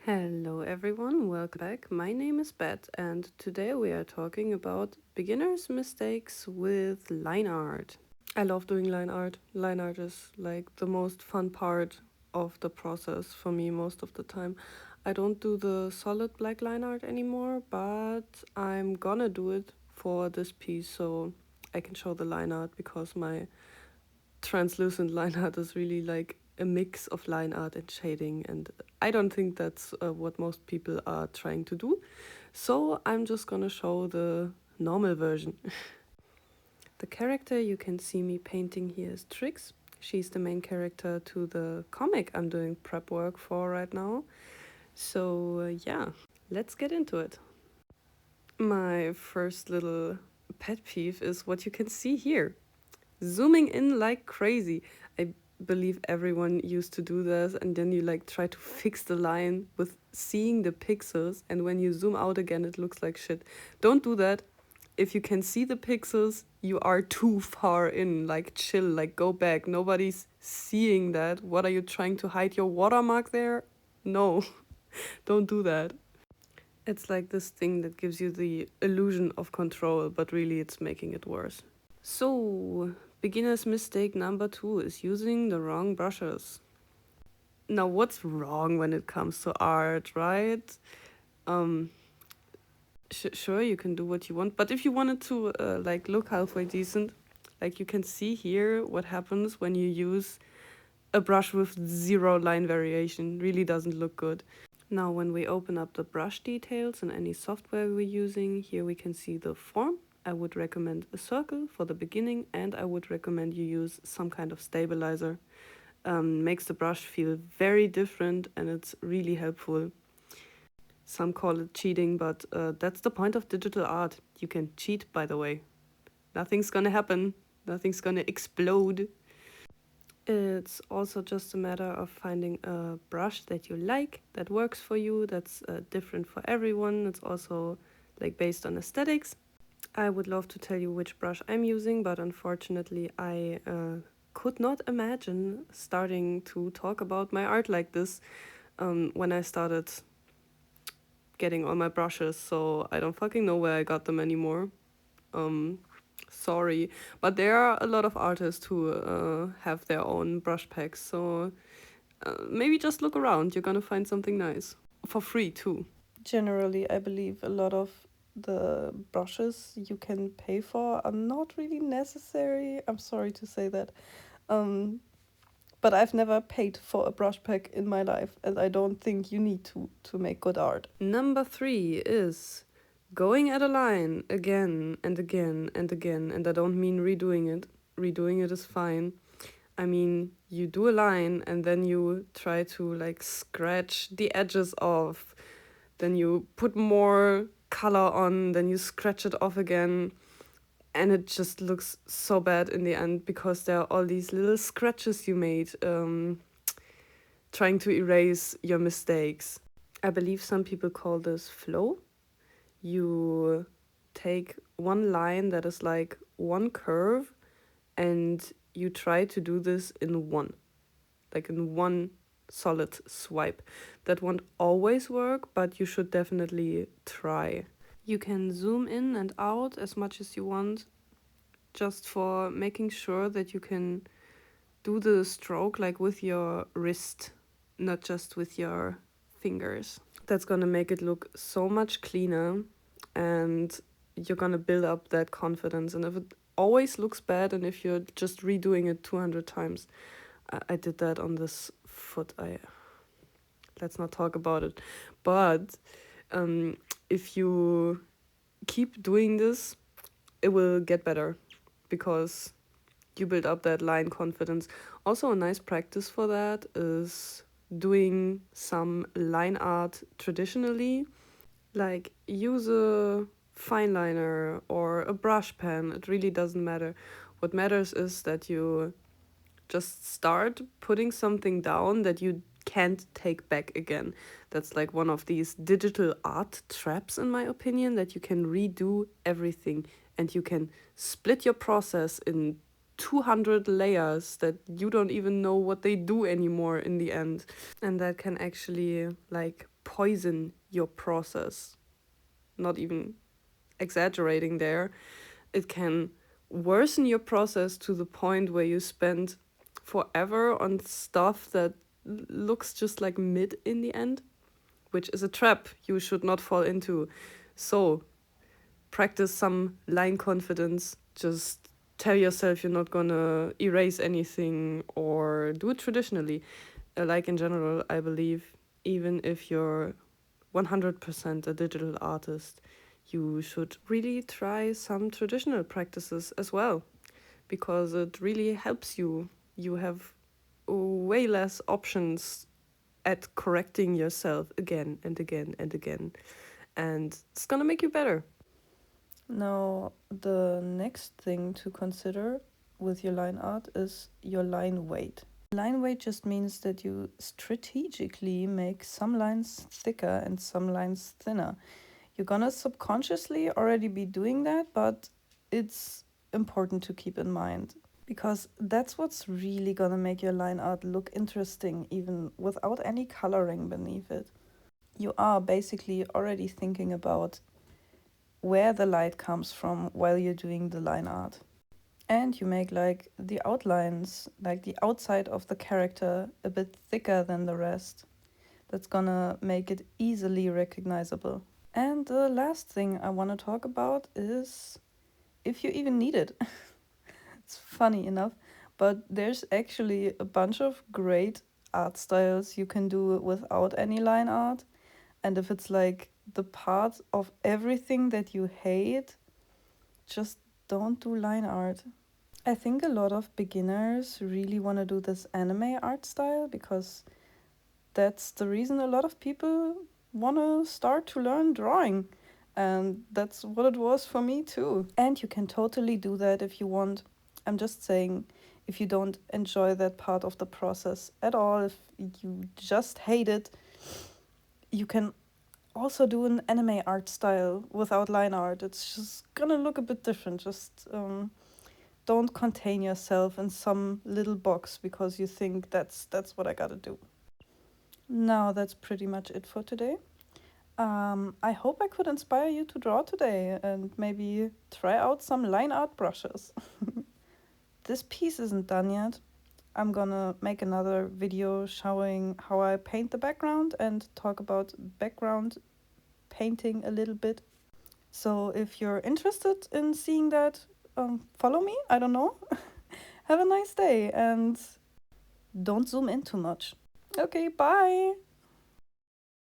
Hello everyone, welcome back. My name is Bet and today we are talking about beginners' mistakes with line art. I love doing line art. Line art is like the most fun part of the process for me most of the time. I don't do the solid black line art anymore, but I'm gonna do it for this piece so I can show the line art because my translucent line art is really like a mix of line art and shading, and I don't think that's what most people are trying to do. So I'm just gonna show the normal version. The character you can see me painting here is Trix. She's the main character to the comic I'm doing prep work for right now. So yeah, let's get into it. My first little pet peeve is what you can see here. Zooming in like crazy. I believe everyone used to do this, and then you like try to fix the line with seeing the pixels, and when you zoom out again it looks like shit. Don't do that. If you can see the pixels, you are too far in. Like chill, like go back. Nobody's seeing that. What are you trying to hide your watermark there? No. Don't do that. It's like this thing that gives you the illusion of control, but really it's making it worse. So, beginner's mistake number 2 is using the wrong brushes. Now, what's wrong when it comes to art, right? Um, sure, you can do what you want, but if you wanted to like look halfway decent, like you can see here what happens when you use a brush with zero line variation. Really doesn't look good. Now, when we open up the brush details in any software we're using, here we can see the form. I would recommend a circle for the beginning, and I would recommend you use some kind of stabilizer. Makes the brush feel very different, and it's really helpful. Some call it cheating, but that's the point of digital art. You can cheat, by the way. Nothing's gonna happen. Nothing's gonna explode. It's also just a matter of finding a brush that you like, that works for you, that's different for everyone. It's also like based on aesthetics. I would love to tell you which brush I'm using, but unfortunately I could not imagine starting to talk about my art like this when I started getting all my brushes, so I don't fucking know where I got them anymore. Sorry, but there are a lot of artists who have their own brush packs, so maybe just look around. You're gonna find something nice for free too. Generally, I believe a lot of the brushes you can pay for are not really necessary. I'm sorry to say that. But I've never paid for a brush pack in my life, and I don't think you need to make good art. Number 3 is going at a line again and again and again, and I don't mean redoing it. Redoing it is fine. I mean, you do a line and then you try to like scratch the edges off, then you put more color on, then you scratch it off again, and it just looks so bad in the end because there are all these little scratches you made trying to erase your mistakes. I believe some people call this flow. You take one line that is like one curve and you try to do this in one solid swipe. That won't always work, but you should definitely try. You can zoom in and out as much as you want, just for making sure that you can do the stroke like with your wrist, not just with your fingers. That's gonna make it look so much cleaner, and you're gonna build up that confidence. And if it always looks bad, and if you're just redoing it 200 times, I did that on this foot. Let's not talk about it. But if you keep doing this, it will get better because you build up that line confidence. Also, a nice practice for that is doing some line art traditionally. Like use a fine liner or a brush pen. It really doesn't matter. What matters is that you just start putting something down that you can't take back again. That's like one of these digital art traps, in my opinion, that you can redo everything and you can split your process in 200 layers that you don't even know what they do anymore in the end. And that can actually like poison your process. Not even exaggerating there. It can worsen your process to the point where you spend forever on stuff that looks just like mid in the end, which is a trap you should not fall into. So, practice some line confidence. Just tell yourself you're not gonna erase anything or do it traditionally. Like in general, I believe, even if you're 100% a digital artist, you should really try some traditional practices as well, because it really helps you. You have way less options at correcting yourself again and again and again, and it's gonna make you better. Now, the next thing to consider with your line art is your line weight. Line weight just means that you strategically make some lines thicker and some lines thinner. You're gonna subconsciously already be doing that, but it's important to keep in mind, because that's what's really gonna make your line art look interesting, even without any coloring beneath it. You are basically already thinking about where the light comes from while you're doing the line art. And you make like the outlines, like the outside of the character, a bit thicker than the rest. That's gonna make it easily recognizable. And the last thing I want to talk about is if you even need it. It's funny enough, but there's actually a bunch of great art styles you can do without any line art. And if it's like the part of everything that you hate, just don't do line art. I think a lot of beginners really want to do this anime art style, because that's the reason a lot of people want to start to learn drawing. And that's what it was for me too. And you can totally do that if you want. I'm just saying, if you don't enjoy that part of the process at all, if you just hate it, you can also do an anime art style without line art. It's just gonna look a bit different. Just don't contain yourself in some little box because you think that's what I gotta do. Now that's pretty much it for today. I hope I could inspire you to draw today and maybe try out some line art brushes. This piece isn't done yet. I'm gonna make another video showing how I paint the background and talk about background painting a little bit. So if you're interested in seeing that, follow me. I don't know. Have a nice day and don't zoom in too much. Okay, bye.